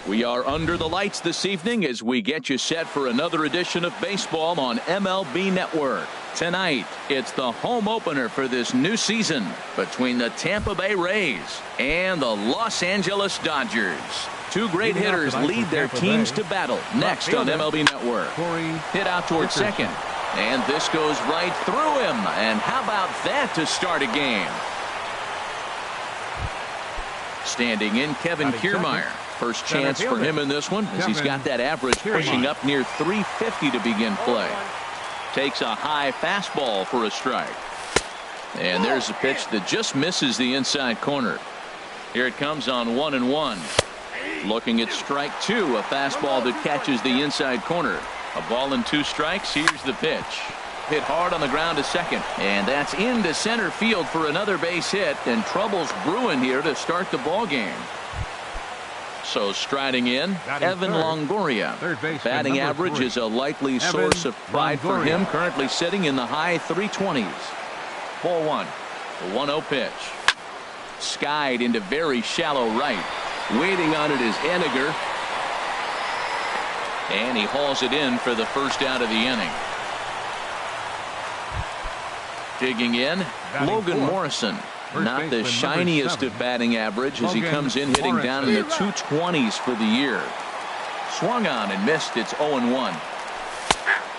We are under the lights this evening as we get you set for another edition of baseball on MLB Network. Tonight, it's the home opener for this new season between the Tampa Bay Rays and the Los Angeles Dodgers. Two great hitters lead their teams to battle next on MLB Network. Hit out towards second. And this goes right through him. And how about that to start a game? Standing in, Kevin Kiermaier. First chance for him in this one as he's got that average pushing up near 350 to begin play. Takes a high fastball for a strike. And there's a pitch that just misses the inside corner. Here it comes on 1-1. Looking at strike two, a fastball that catches the inside corner. A ball and 2 strikes. Here's the pitch. Hit hard on the ground to second. And that's into center field for another base hit. And trouble's brewing here to start the ball game. So striding in, Evan Longoria. Batting average is a likely source of pride for him. Currently sitting in the high 320s. Ball 1. The 1-0 pitch. Skied into very shallow right. Waiting on it is Henniger. And he hauls it in for the first out of the inning. Digging in, Logan Morrison. Not the shiniest of batting average as he comes in hitting down in the 220s for the year. Swung on and missed. It's 0-1.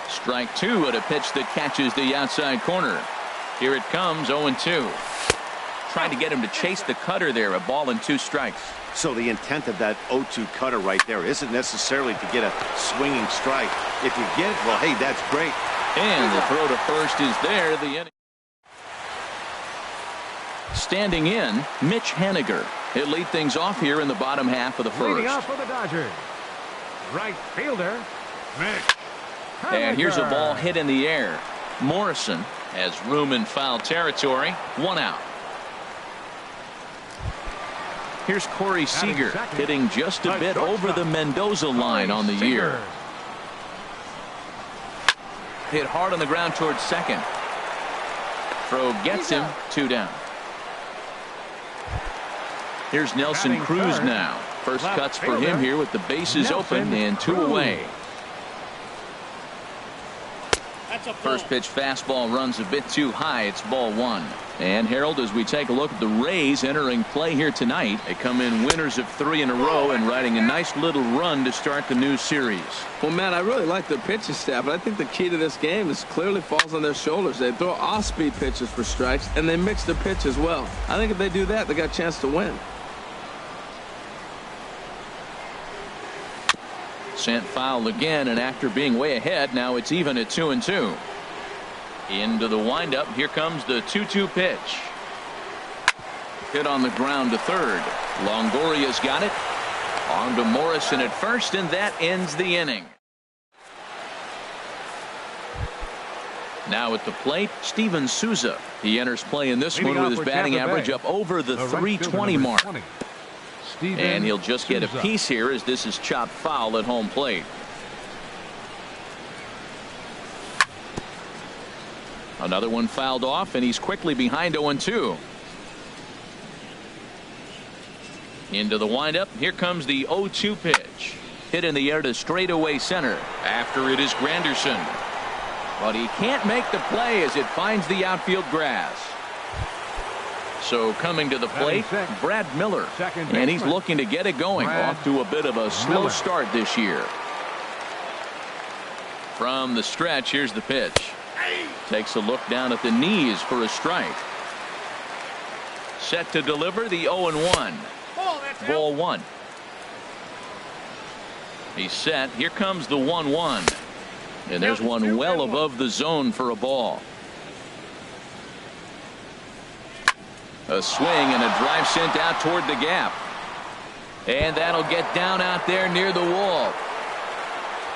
Strike two at a pitch that catches the outside corner. Here it comes, 0-2. Trying to get him to chase the cutter there. A ball and 2 strikes. So the intent of that 0-2 cutter right there isn't necessarily to get a swinging strike. If you get it, well, hey, that's great. And the throw to first is there. The inning. Standing in, Mitch Henniger. He'll lead things off here in the bottom half of the first. Leading off for the Dodgers, right fielder, Mitch Henniger. And here's a ball hit in the air. Morrison has room in foul territory. 1 out. Here's Corey Seager hitting just a bit over the Mendoza line on the year. Hit hard on the ground towards second. Throw gets him. 2 down. Here's Nelson Cruz now. First cuts for him here with the bases open and 2 away. First pitch fastball runs a bit too high. It's ball 1. And Harold, as we take a look at the Rays entering play here tonight, they come in winners of 3 in a row and riding a nice little run to start the new series. Well, Matt, I really like their pitching staff, but I think the key to this game is clearly falls on their shoulders. They throw off-speed pitches for strikes, and they mix their pitch as well. I think if they do that, they got a chance to win. Sent foul again, and after being way ahead, now it's even at 2-2. Into the windup. Here comes the 2-2 pitch. Hit on the ground to third. Longoria's got it. On to Morrison at first, and that ends the inning. Now at the plate, Steven Souza. He enters play in this one with his batting average up over the 320 mark. And he'll just get a piece here as this is chopped foul at home plate. Another one fouled off, and he's quickly behind 0-2. Into the windup. Here comes the 0-2 pitch. Hit in the air to straightaway center. After it is Granderson. But he can't make the play as it finds the outfield grass. So coming to the plate, Brad Miller. And he's looking to get it going. Off to a bit of a slow start this year. From the stretch, here's the pitch. Takes a look down at the knees for a strike. Set to deliver the 0-1. Ball 1. He's set. Here comes the 1-1. And there's one well above the zone for a ball. A swing and a drive sent out toward the gap. And that'll get down out there near the wall.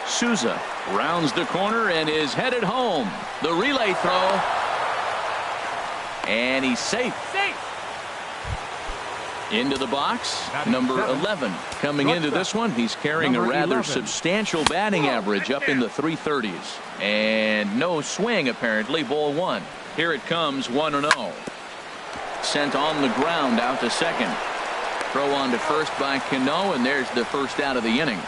Souza rounds the corner and is headed home. The relay throw. And he's safe. Into the box, number 11. Coming into this one, he's carrying a rather substantial batting average up in the 330s. And no swing, apparently. Ball 1. Here it comes, 1-0. Sent on the ground out to second. Throw on to first by Cano, and there's the first out of the inning.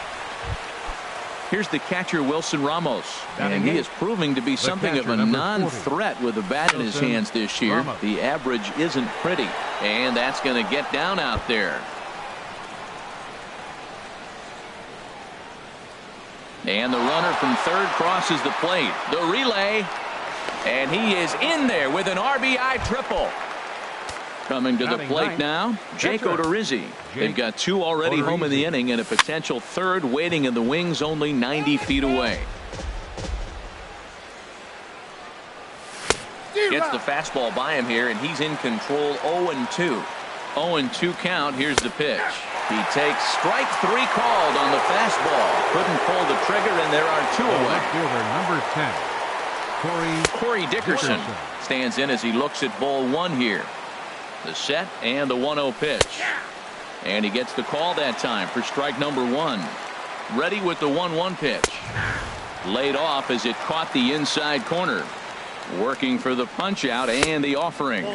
Here's the catcher, Wilson Ramos, and he is proving to be something of a non-threat with the bat in his hands this year. The average isn't pretty, and that's going to get down out there. And the runner from third crosses the plate. The relay, and he is in there with an RBI triple. Coming to the plate now, Jake Odorizzi. They've got two already home in the inning and a potential third waiting in the wings only 90 feet away. Gets the fastball by him here, and he's in control. 0-2. 0-2 count. Here's the pitch. He takes strike three called on the fastball. Couldn't pull the trigger, and there are two away. Number 10, Corey Dickerson stands in as he looks at ball one here. The set and the 1-0 pitch. And he gets the call that time for strike number one. Ready with the 1-1 pitch. Laid off as it caught the inside corner. Working for the punch out and the offering.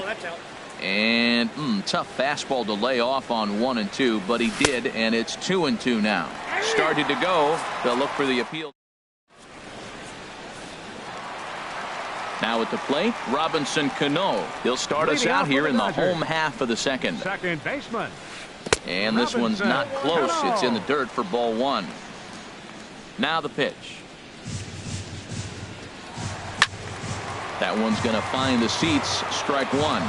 And tough fastball to lay off on 1-2, but he did, and it's 2-2 now. Started to go. They'll look for the appeal. Now at the plate, Robinson Cano. He'll start us out here in the home half of the second. Second baseman. And this one's not close. It's in the dirt for ball one. Now the pitch. That one's going to find the seats. Strike one.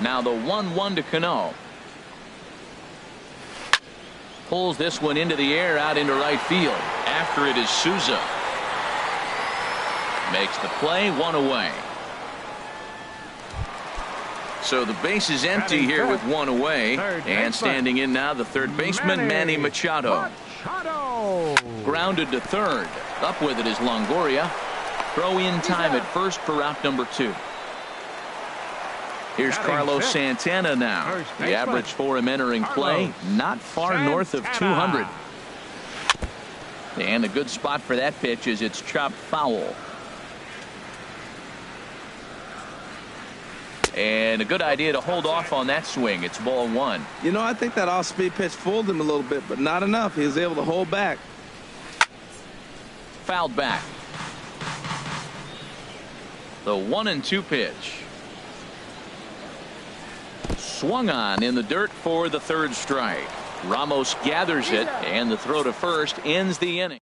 Now the 1-1 to Cano. Pulls this one into the air out into right field. After it is Souza. Makes the play, one away. So the base is empty here with one away. And standing in now the third baseman, Manny Machado. Grounded to third. Up with it is Longoria. Throw in time at first for out number two. Here's Carlos Santana now. The average for him entering play, not far north of 200. And a good spot for that pitch is it's chopped foul. And a good idea to hold off on that swing. It's ball one. You know, I think that off-speed pitch fooled him a little bit, but not enough. He was able to hold back. Fouled back. The 1-2 pitch. Swung on in the dirt for the third strike. Ramos gathers it, and the throw to first ends the inning.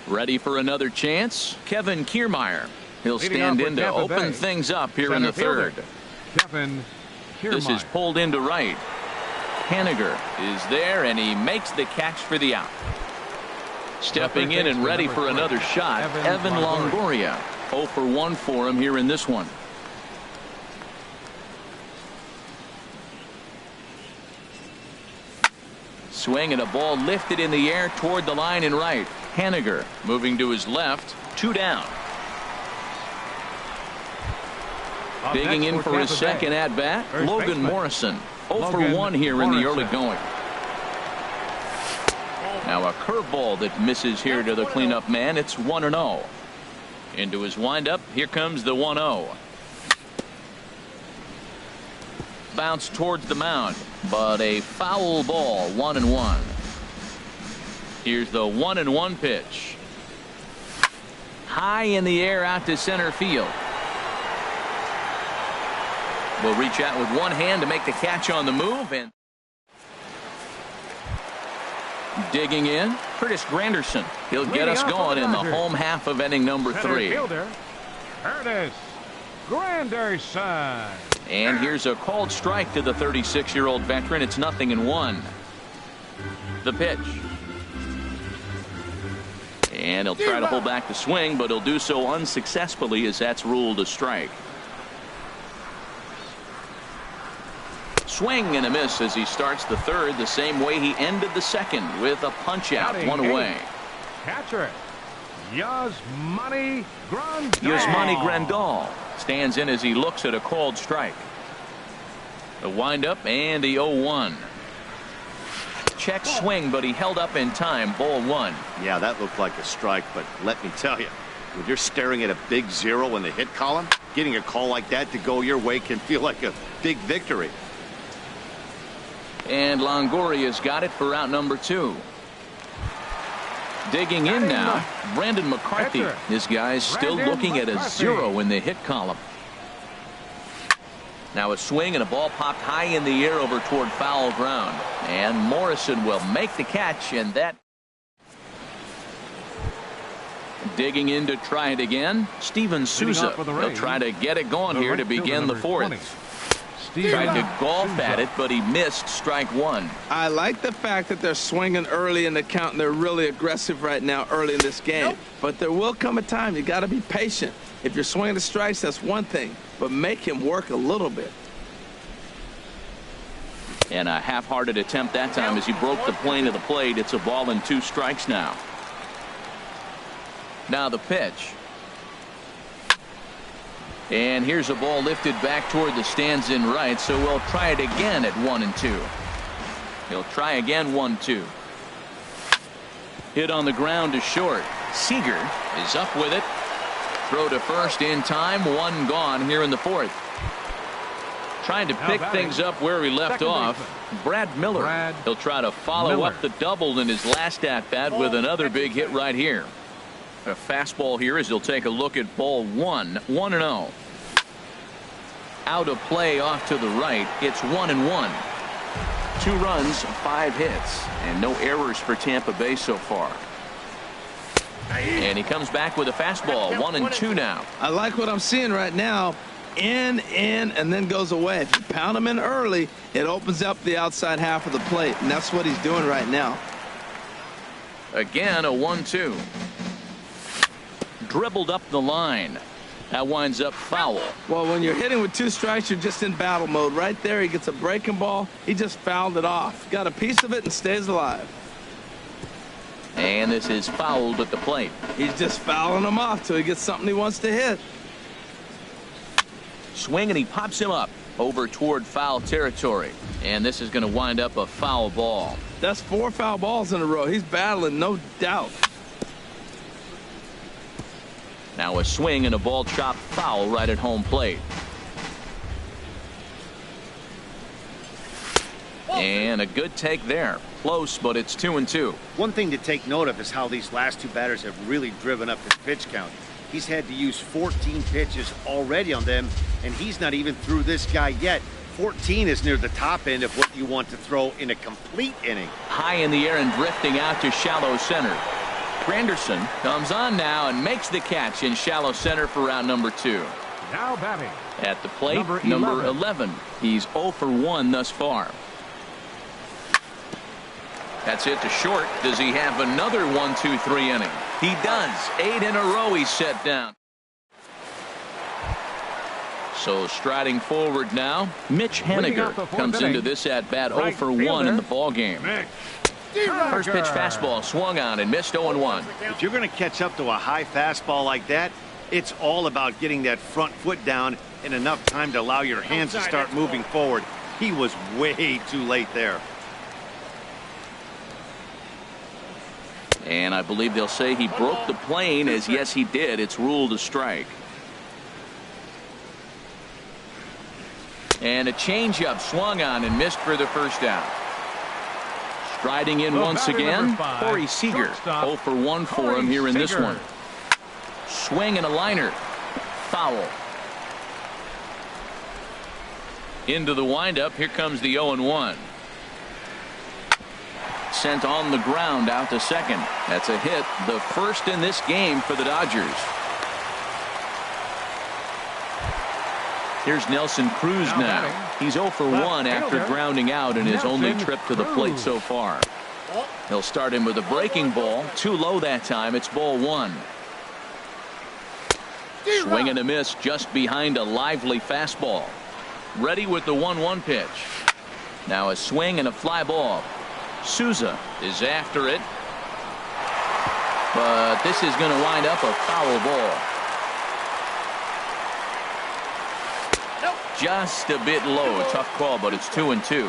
Ready for another chance? Kevin Kiermaier. He'll stand in to open things up here in the third. This is pulled into right. Haniger is there, and he makes the catch for the out. Stepping in and ready for another shot, Evan Longoria. 0 for 1 for him here in this one. Swing and a ball lifted in the air toward the line and right. Haniger moving to his left. 2 down. Digging in for his second at bat, Logan Morrison. 0 for 1 here in the early going. Now a curveball that misses here to the cleanup man. It's 1-0. Into his windup. Here comes the 1-0. Bounce towards the mound, but a foul ball. 1-1. Here's the 1-1 pitch. High in the air out to center field. Will reach out with one hand to make the catch on the move, and digging in, Curtis Granderson. He'll get us going in the home half of inning number 3. Curtis Granderson. And here's a called strike to the 36-year-old veteran. It's 0-1. The pitch. And he'll try to hold back the swing, but he'll do so unsuccessfully as that's ruled a strike. Swing and a miss as he starts the third the same way he ended the second with a punch out. 1 away. Catcher Yasmani Grandal stands in as he looks at a called strike. The windup and the 0-1. Check swing, but he held up in time. Ball 1. Yeah, that looked like a strike, but let me tell you, when you're staring at a big 0 in the hit column, Getting a call like that to go your way can feel like a big victory. And Longoria's got it for out number 2. Digging in now, Brandon McCarthy. This guy's still looking at a 0 in the hit column. Now a swing and a ball popped high in the air over toward foul ground. And Morrison will make the catch, and that. Digging in to try it again, Steven Souza. He'll try to get it going here to begin the 4th. Tried to golf at it, but he missed strike 1. I like the fact that they're swinging early in the count, and they're really aggressive right now early in this game. But there will come a time you got to be patient. If you're swinging the strikes, that's one thing, but make him work a little bit. And a half-hearted attempt that time as he broke the plane of the plate. It's a ball and 2 strikes now. Now the pitch. And here's a ball lifted back toward the stands in right, so we'll try it again at 1-2. He'll try again 1-2. Hit on the ground to short. Seager is up with it. Throw to first in time. 1 gone here in the 4th. Trying to pick things up where he left off. Brad Miller. He'll try to follow up the double in his last at-bat with another big hit right here. A fastball here as he'll take a look at ball 1. 1-0. Out of play off to the right. It's 1-1. 2 runs, 5 hits, and no errors for Tampa Bay so far. And he comes back with a fastball. 1-2 now. I like what I'm seeing right now. In, and then goes away. If you pound him in early, it opens up the outside half of the plate, and that's what he's doing right now. Again, a 1-2. Dribbled up the line. That winds up foul. Well, when you're hitting with 2 strikes, you're just in battle mode. Right there, he gets a breaking ball. He just fouled it off. Got a piece of it and stays alive. And this is fouled at the plate. He's just fouling him off till he gets something he wants to hit. Swing, and he pops him up over toward foul territory. And this is going to wind up a foul ball. That's 4 foul balls in a row. He's battling, no doubt. Now a swing and a ball chopped foul right at home plate. And a good take there. Close, but it's 2-2. One thing to take note of is how these last 2 batters have really driven up his pitch count. He's had to use 14 pitches already on them, and he's not even through this guy yet. 14 is near the top end of what you want to throw in a complete inning. High in the air and drifting out to shallow center. Granderson comes on now and makes the catch in shallow center for round number 2. Now batting. At the plate, number 11. He's 0 for 1 thus far. That's it to short. Does he have another 1-2-3 inning? He does. 8 in a row he's set down. So striding forward now, Mitch Haniger comes into this at-bat 0 for 1 in the ballgame. First pitch fastball swung on and missed 0-1. If you're going to catch up to a high fastball like that, it's all about getting that front foot down in enough time to allow your hands to start moving forward. He was way too late there. And I believe they'll say he broke the plane, as yes he did. It's ruled a strike. And a changeup swung on and missed for the first out. Striding in once again, Corey Seager. 0 for 1 for him here in this one. Swing and a liner. Foul. Into the windup. Here comes the 0-1. Sent on the ground out to second. That's a hit, the first in this game for the Dodgers. Here's Nelson Cruz now. He's 0 for 1 after grounding out in his only trip to the plate so far. He'll start him with a breaking ball. Too low that time. It's ball 1. Swing and a miss just behind a lively fastball. Ready with the 1-1 pitch. Now a swing and a fly ball. Souza is after it. But this is going to wind up a foul ball. Just a bit low. Tough call, but it's 2-2.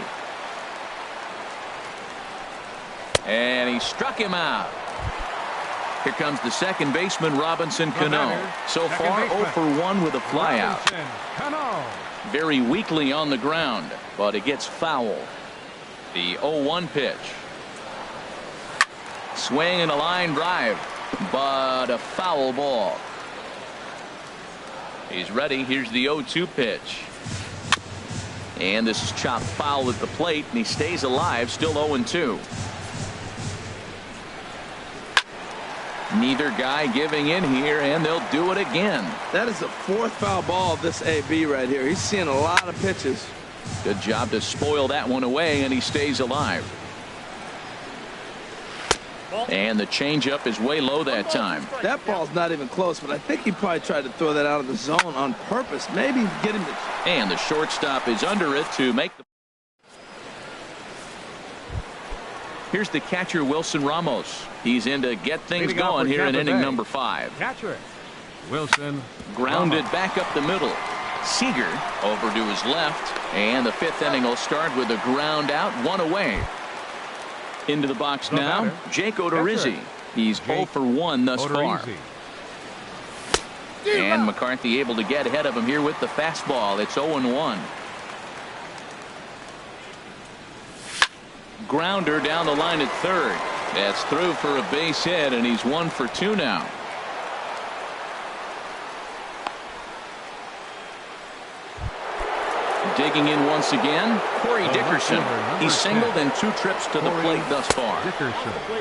And he struck him out. Here comes the second baseman, Robinson Cano. So far, 0 for 1 with a flyout. Very weakly on the ground, but it gets foul. The 0-1 pitch. Swing and a line drive, but a foul ball. He's ready. Here's the 0-2 pitch. And this is chopped foul at the plate, and he stays alive, still 0-2. Neither guy giving in here, and they'll do it again. That is the fourth foul ball of this AB right here. He's seeing a lot of pitches. Good job to spoil that one away, and he stays alive. And the changeup is way low that time. That ball's not even close, but I think he probably tried to throw that out of the zone on purpose. Maybe get him to... And the shortstop is under it to make the... Here's the catcher, Wilson Ramos. He's in to get things going here in inning number 5. Catcher Wilson. Grounded back up the middle. Seager over to his left. And the 5th inning will start with a ground out, 1 away. Into the box now, Jake Odorizzi. He's 0 for 1 thus far. And McCarthy able to get ahead of him here with the fastball. It's 0-1. Grounder down the line at third. That's through for a base hit, and he's 1 for 2 now. Digging in once again, Corey Dickerson. He's singled in 2 trips to the plate thus far.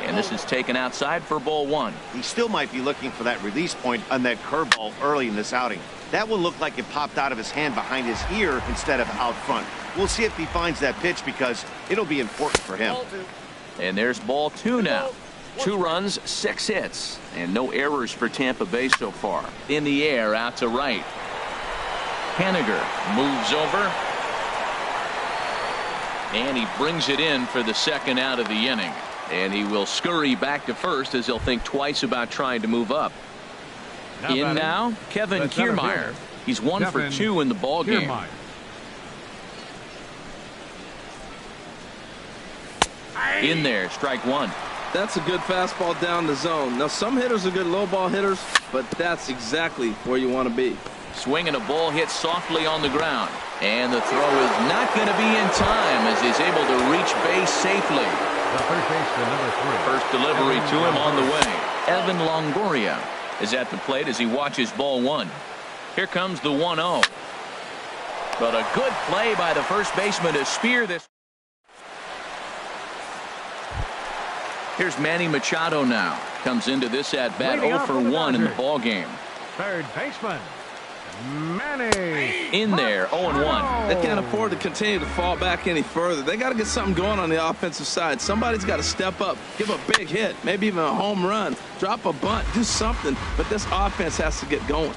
And this is taken outside for ball 1. He still might be looking for that release point on that curveball early in this outing. That one looked like it popped out of his hand behind his ear instead of out front. We'll see if he finds that pitch because it'll be important for him. And there's ball 2 now. 2 runs, 6 hits, and no errors for Tampa Bay so far. In the air, out to right. Haniger moves over. And he brings it in for the second out of the inning. And he will scurry back to first as he'll think twice about trying to move up. In now, Kevin Kiermaier. He's 1 for 2 in the ball game. In there, strike 1. That's a good fastball down the zone. Now, some hitters are good low ball hitters, but that's exactly where you want to be. Swinging a ball hit softly on the ground. And the throw is not going to be in time as he's able to reach base safely. The first baseman, number 3. First delivery to him on the way. Evan Longoria is at the plate as he watches ball 1. Here comes the 1-0. But a good play by the first baseman to spear this. Here's Manny Machado now. Comes into this at bat 0 for 1 in the ball game. Third baseman, Manny. In there, 0-1. They can't afford to continue to fall back any further. They got to get something going on the offensive side. Somebody's got to step up, give a big hit, maybe even a home run, drop a bunt, do something. But this offense has to get going.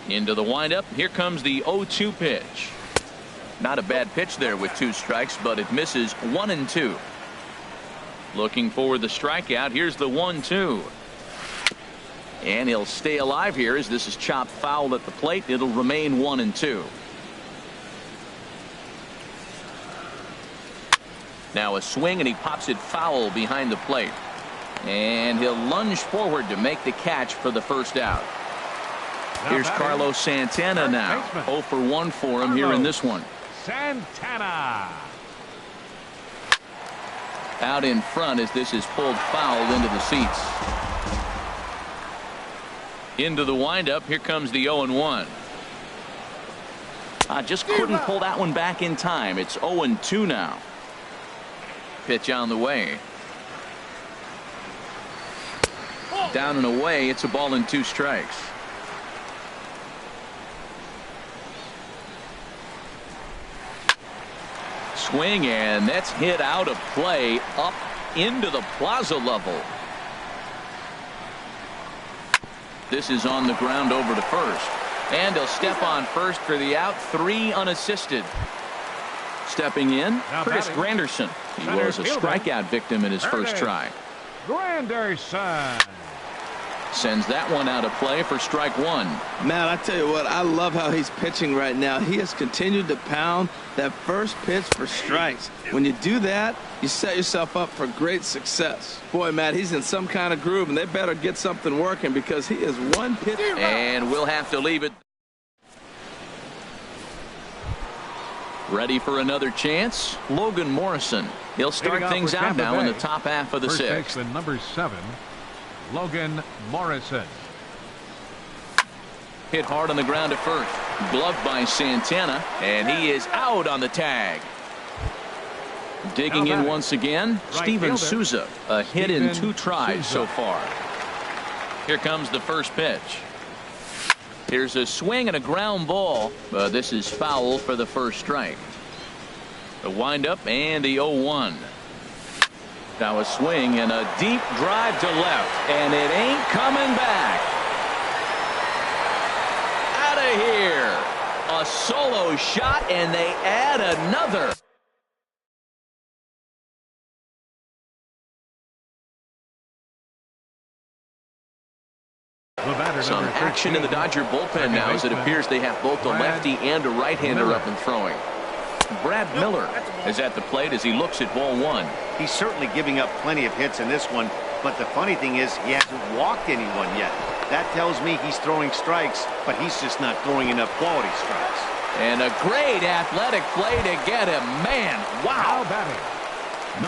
Into the windup. Here comes the 0-2 pitch. Not a bad pitch there with 2 strikes, but it misses 1-2. Looking for the strikeout. Here's the 1-2. And he'll stay alive here as this is chopped foul at the plate. It'll remain 1-2. Now a swing, and he pops it foul behind the plate. And he'll lunge forward to make the catch for the first out. Here's Carlos Santana now. 0 for 1 for him here in this one. Santana. Out in front as this is pulled foul into the seats. Into the windup. Here comes the 0-1. Just couldn't pull that one back in time. It's 0-2 now. Pitch on the way. Down and away. It's a ball and 2 strikes. Swing, and that's hit out of play up into the plaza level. This is on the ground over to first. And he'll step on first for the out. 3 unassisted. Stepping in, Curtis Granderson. He was a strikeout victim in his first try. Granderson. Sends that one out of play for strike one. Man, I tell you what, I love how he's pitching right now. He has continued to pound that first pitch for strikes. When you do that, you set yourself up for great success. Boy, Matt, he's in some kind of groove, and they better get something working because he is one pitch. And we'll have to leave it. Ready for another chance? Logan Morrison. He'll start things out now in the top half of the sixth. First baseman number 7, Logan Morrison. Hit hard on the ground at first. Gloved by Santana, and he is out on the tag. Digging in once again, Steven Souza. A hit in 2 tries so far. Here comes the first pitch. Here's a swing and a ground ball, but this is foul for the first strike. The windup and the 0-1. Now a swing and a deep drive to left, and it ain't coming back. Out of here. A solo shot, and they add another. Some action in the Dodger bullpen now, as it appears they have both a lefty and a right-hander up and throwing. Brad Miller is at the plate as he looks at ball one. He's certainly giving up plenty of hits in this one, but the funny thing is he hasn't walked anyone yet. That tells me he's throwing strikes, but he's just not throwing enough quality strikes. And a great athletic play to get him. Man, wow.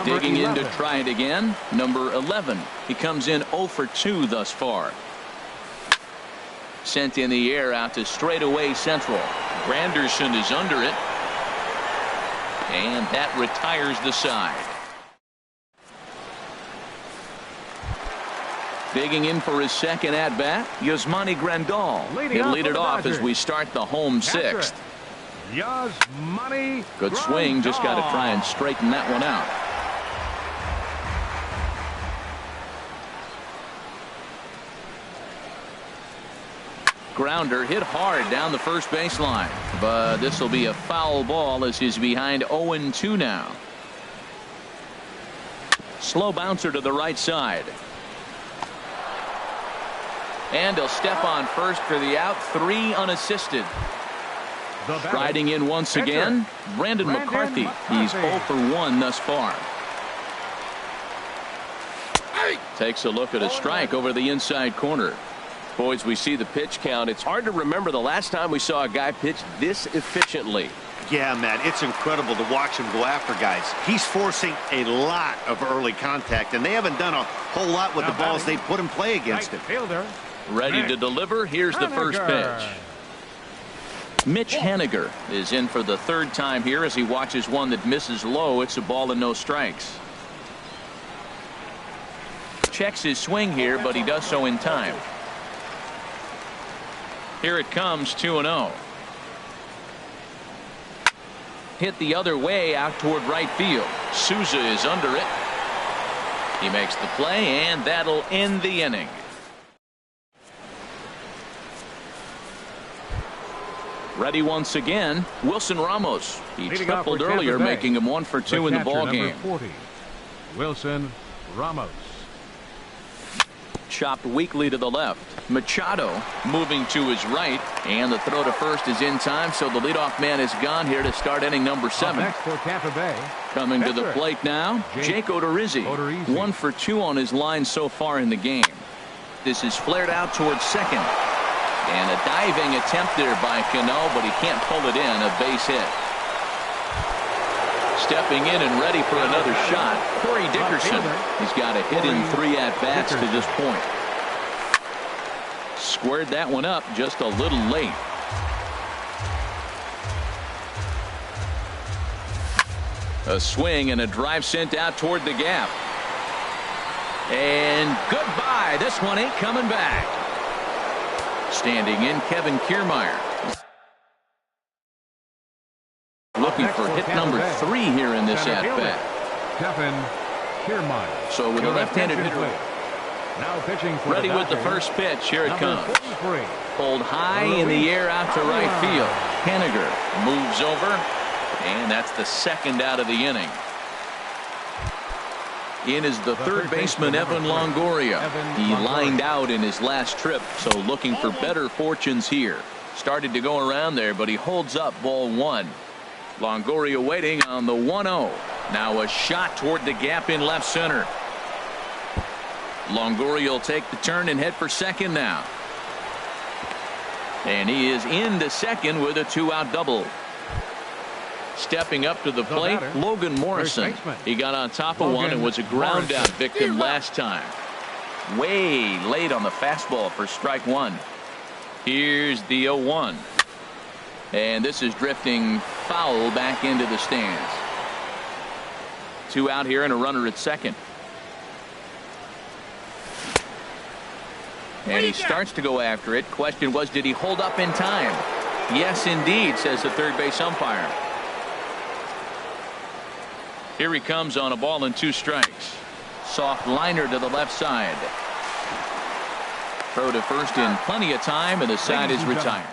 Digging in to try it again, number 11. He comes in 0 for 2 thus far. Sent in the air out to straightaway central. Granderson is under it. And that retires the side. Digging in for his second at-bat, Yasmani Grandal. He'll lead it off as we start the home sixth. Good swing, just got to try and straighten that one out. Grounder hit hard down the first baseline, but this will be a foul ball as he's behind 0-2 now. Slow bouncer to the right side. And he'll step on first for the out, 3 unassisted. Striding in once again, Brandon McCarthy. He's 0 for 1 thus far. Takes a look at a strike over the inside corner. Boys, we see the pitch count. It's hard to remember the last time we saw a guy pitch this efficiently. Yeah, man, it's incredible to watch him go after guys. He's forcing a lot of early contact, and they haven't done a whole lot with the balls they put in play against him. Ready to deliver. Here's the first pitch. Mitch Haniger is in for the 3rd time here as he watches one that misses low. It's a ball and no strikes. Checks his swing here, but he does so in time. Here it comes, 2-0. Hit the other way out toward right field. Souza is under it. He makes the play, and that'll end the inning. Ready once again, Wilson Ramos. He tripled earlier, making him 1 for 2 in the ball game. 40, Wilson Ramos. Chopped weakly to the left. Machado moving to his right, and the throw to first is in time, so the leadoff man is gone here to start inning number 7. Next for Tampa Bay. Coming to the plate now, Jake Odorizzi. 1 for 2 on his line so far in the game. This is flared out towards second. And a diving attempt there by Cano, but he can't pull it in. A base hit. Stepping in and ready for another shot, Corey Dickerson. He's got a hit in 3 at-bats to this point. Squared that one up just a little late. A swing and a drive sent out toward the gap. And goodbye. This one ain't coming back. Standing in, Kevin Kiermaier. Looking for hit number 3 here in this at-bat. Kevin Kiermaier. So with a left-handed hitter, now pitching for ready with the first pitch. Here it comes. Pulled high in the air out to right field. Haniger moves over, and that's the 2nd out of the inning. In is the third baseman, Evan Longoria. He lined out in his last trip, so looking for better fortunes here. Started to go around there, but he holds up ball one. Longoria waiting on the 1-0. Now a shot toward the gap in left center. Longoria will take the turn and head for second now. And he is into second with a 2-out double. Stepping up to the plate, Logan Morrison. He got on top of one and was a ground out victim last time. Way late on the fastball for strike one. Here's the 0-1. And this is drifting foul back into the stands. 2 out here and a runner at second. And he starts to go after it. Question was, did he hold up in time? Yes, indeed, says the third base umpire. Here he comes on a ball and 2 strikes. Soft liner to the left side. Throw to first in plenty of time, and the side is retired.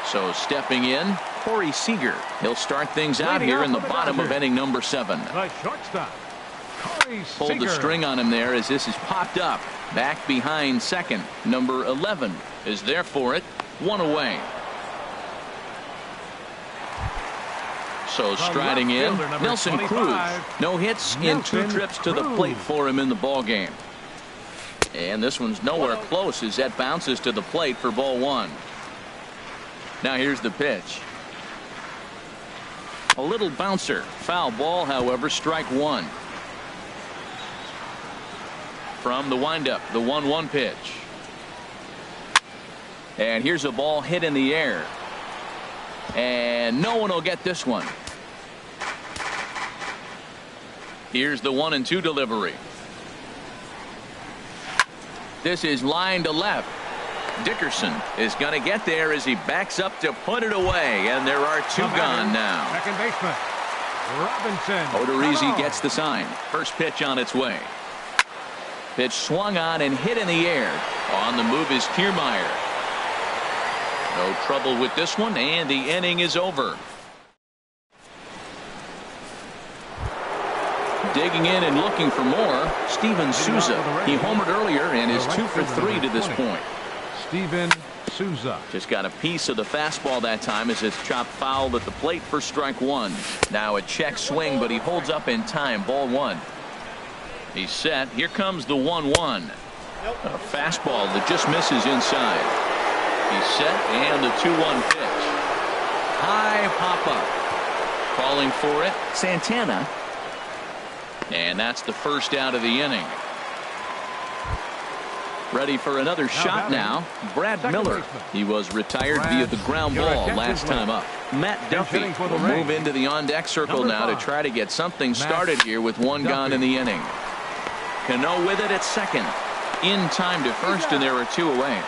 So stepping in, Corey Seager. He'll start things out here in the bottom of inning number 7. The shortstop, Corey Seager. Pulled the string on him there as this is popped up. Back behind second. Number 11 is there for it. 1 away. So striding in, Nelson Cruz. No hits in 2 trips to the plate for him in the ball game. And this one's nowhere close as that bounces to the plate for ball 1. Now here's the pitch. A little bouncer. Foul ball, however, strike 1. From the windup, the 1-1 pitch. And here's a ball hit in the air. And no one will get this one. Here's the 1-2 delivery. This is line to left. Dickerson is going to get there as he backs up to put it away, and there are 2 gone now. Second baseman, Robinson. Odorizzi gets the sign. First pitch on its way. Pitch swung on and hit in the air. On the move is Kiermaier. No trouble with this one, and the inning is over. Digging in and looking for more, Steven Souza. He homered earlier and is 2 for 3 to this point. Steven Souza. Just got a piece of the fastball that time as it's chopped foul at the plate for strike 1. Now a check swing, but he holds up in time. Ball 1. He's set. Here comes the 1-1. A fastball that just misses inside. He's set, and the 2-1 pitch. High pop-up. Calling for it, Santana. And that's the first out of the inning. Ready for another shot now. Brad Miller. He was retired via the ground ball last time up. Matt Duffy will move into the on-deck circle now to try to get something started here with 1 gone in the inning. Cano with it at second. In time to first, and there are 2 away.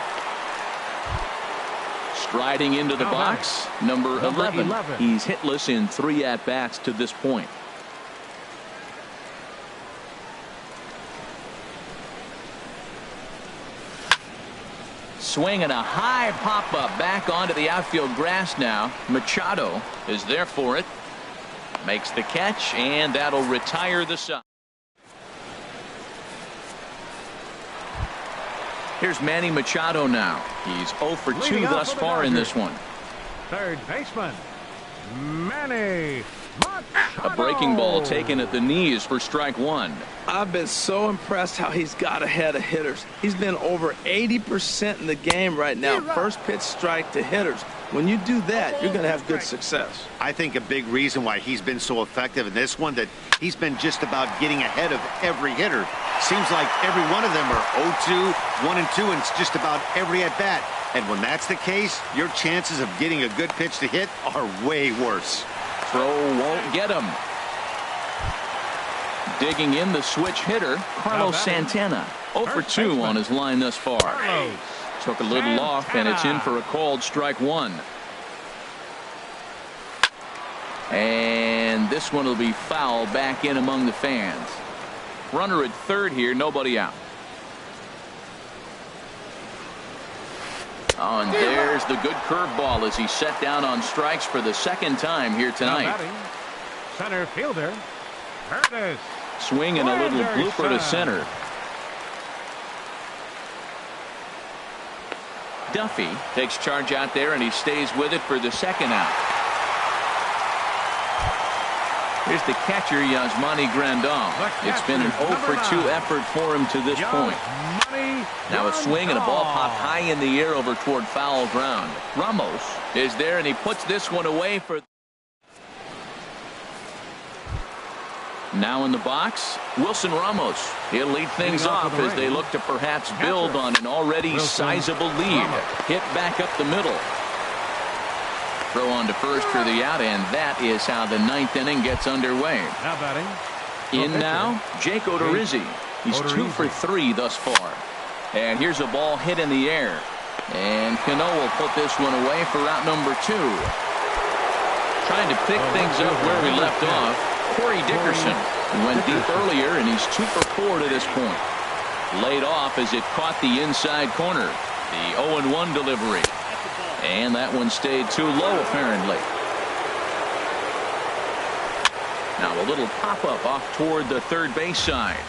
Striding into the box, number 11. He's hitless in 3 at-bats to this point. Swing and a high pop-up back onto the outfield grass now. Machado is there for it. Makes the catch, and that'll retire the side. Here's Manny Machado now. He's 0 for 2 thus far in this one. Third baseman, Manny Machado. A breaking ball taken at the knees for strike 1. I've been so impressed how he's got ahead of hitters. He's been over 80% in the game right now. First pitch strike to hitters. When you do that, you're going to have good success. I think a big reason why he's been so effective in this one, that he's been just about getting ahead of every hitter. Seems like every one of them are 0-2, 1-2, and it's just about every at-bat. And when that's the case, your chances of getting a good pitch to hit are way worse. Throw won't get him. Digging in, the switch hitter, Carlos Santana. 0 for 2 on his line thus far. Took a little off, and it's in for a called strike 1. And this one will be foul back in among the fans. Runner at third here, nobody out. Oh, and there's the good curveball as he set down on strikes for the 2nd time here tonight. center fielder, Curtis. Swing and a little blooper to center. Duffy takes charge out there, and he stays with it for the second out. Here's the catcher, Yasmani Grandal. It's been an 0 for 2 effort for him to this point. Now a swing and a ball popped high in the air over toward foul ground. Ramos is there, and he puts this one away for... Now in the box, Wilson Ramos. He'll lead things off as they look to perhaps build on an already sizable lead. Hit back up the middle. Throw on to first for the out, and that is how the ninth inning gets underway. Now batting. In now, Jake Odorizzi. He's 2 for 3 thus far. And here's a ball hit in the air. And Cano will put this one away for out number 2. Trying to pick things up where we left off, Corey Dickerson. He went deep earlier, and he's 2 for 4 to this point. Laid off as it caught the inside corner. The 0-1 delivery. And that one stayed too low, apparently. Now a little pop-up off toward the third base side.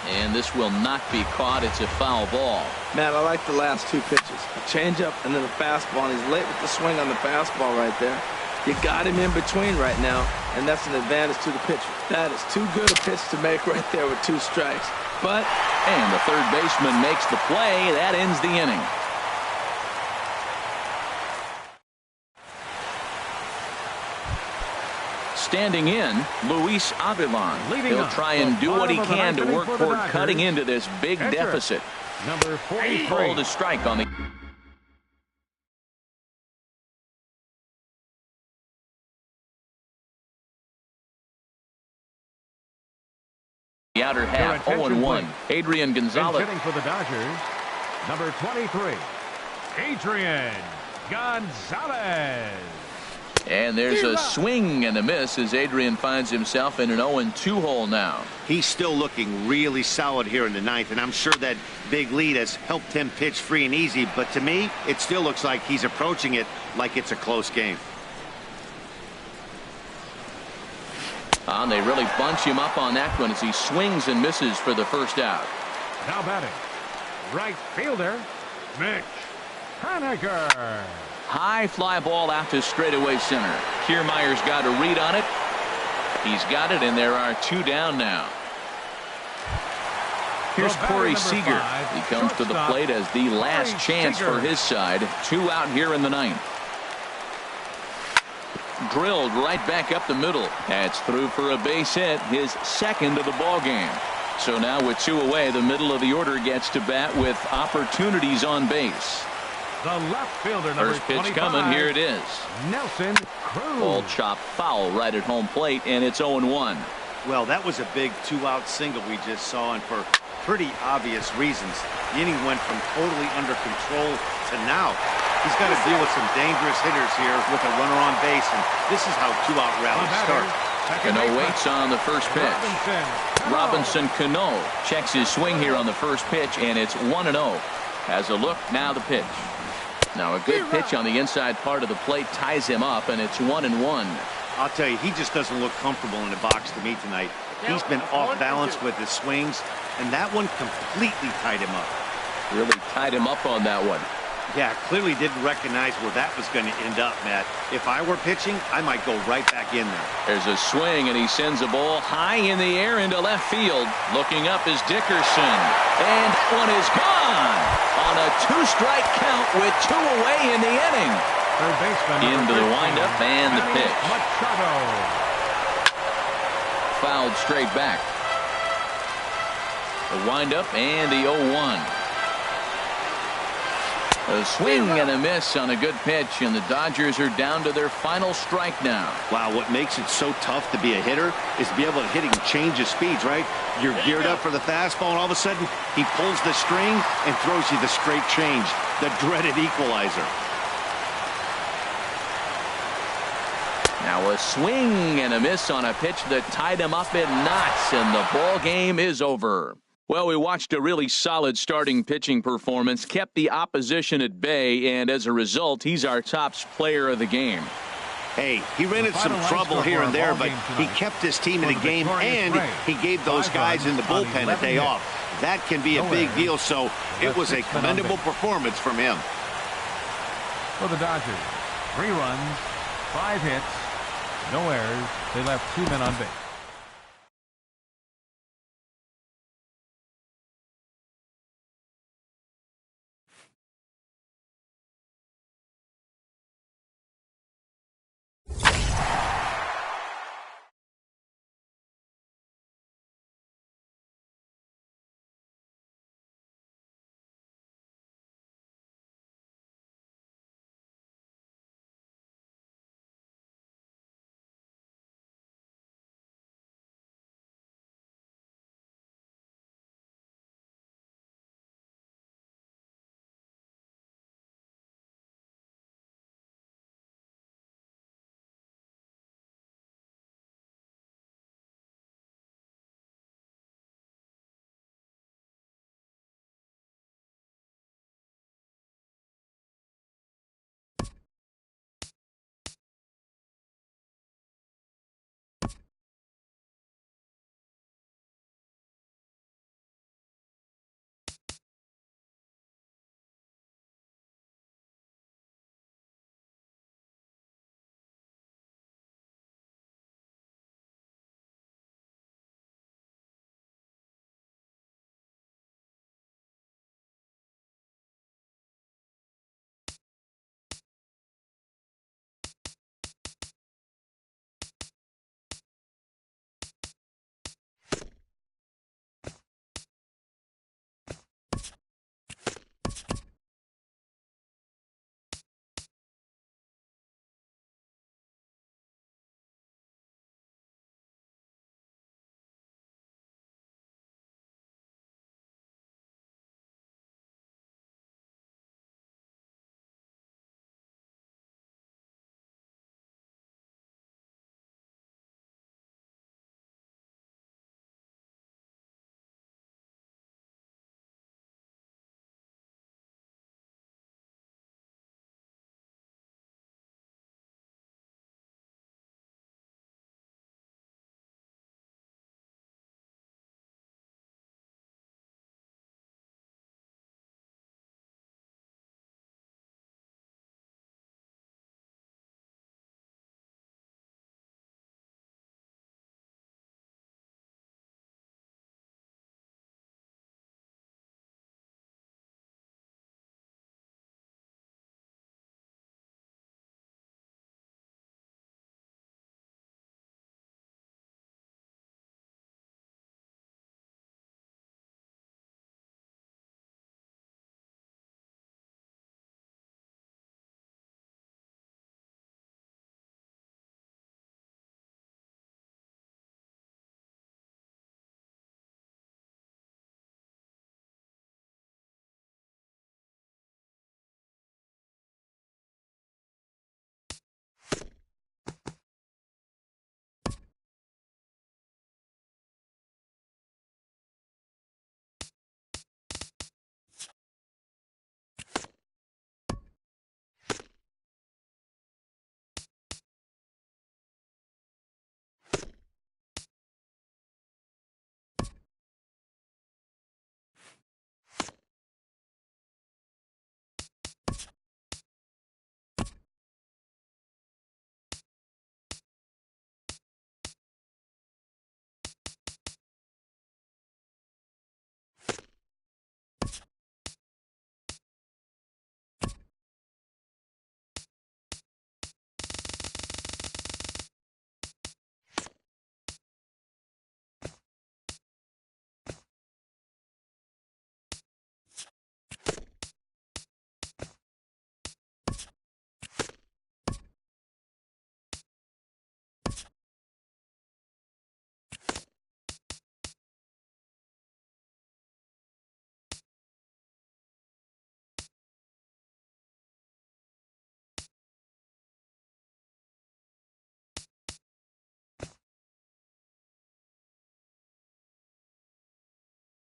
And this will not be caught. It's a foul ball. Matt, I like the last 2 pitches. A changeup and then a fastball, and he's late with the swing on the fastball right there. You got him in between right now, and that's an advantage to the pitcher. That is too good a pitch to make right there with 2 strikes. And the third baseman makes the play. That ends the inning. Standing in, Luis Avilan. He'll try and do what he can to work toward cutting into this big deficit. Number 43. Called a strike on the outer half. 0-1. Adrian Gonzalez. Hitting for the Dodgers, number 23, Adrian Gonzalez. And there's a swing and a miss as Adrian finds himself in an 0-2 hole now. He's still looking really solid here in the ninth, and I'm sure that big lead has helped him pitch free and easy, but to me, it still looks like he's approaching it like it's a close game. And they really bunch him up on that one as he swings and misses for the first out. Now batting, right fielder, Mitch Haniger. High fly ball out to straightaway center. Kiermaier's got a read on it. He's got it, and there are 2 down now. Here's Corey Seager. He comes to the plate as the last chance for his side. 2 out here in the ninth. Drilled right back up the middle. That's through for a base hit, his second of the ball game. So now with 2 away, the middle of the order gets to bat with opportunities on base. The left fielder, number First pitch 25, coming. Here it is. Nelson Cruz. Ball chopped foul right at home plate, and it's 0-1. Well, that was a big 2-out single we just saw, and for pretty obvious reasons. The inning went from totally under control to now. He's got to deal with some dangerous hitters here with a runner on base, and this is how 2-out rallies start. Cano waits on the first pitch. Robinson Cano checks his swing here on the first pitch, and it's 1-0. Has a look, now the pitch. Now a good pitch on the inside part of the plate ties him up, and it's 1-1. I'll tell you, he just doesn't look comfortable in the box to me tonight. He's been off balance with his swings, and that one completely tied him up. Really tied him up on that one. Yeah, clearly didn't recognize where that was going to end up, Matt. If I were pitching, I might go right back in there. There's a swing, and he sends a ball high in the air into left field. Looking up is Dickerson, and that one is gone on a 2-strike count with 2 away in the inning. Third baseman, into the windup and the pitch. Machado. Fouled straight back. The windup and the 0-1. A swing and a miss on a good pitch, and the Dodgers are down to their final strike now. Wow, what makes it so tough to be a hitter is to be able to hit and change his speeds, right? You're geared up for the fastball, and all of a sudden, he pulls the string and throws you the straight change, the dreaded equalizer. Now a swing and a miss on a pitch that tied him up in knots, and the ball game is over. Well, we watched a really solid starting pitching performance, kept the opposition at bay, and as a result, he's our top player of the game. Hey, he ran into some trouble here and there, but he kept his team in the game, and he gave those guys in the bullpen a day off. That can be a big deal, so it was a commendable performance from him. For the Dodgers, 3 runs, 5 hits, no errors. They left 2 men on base.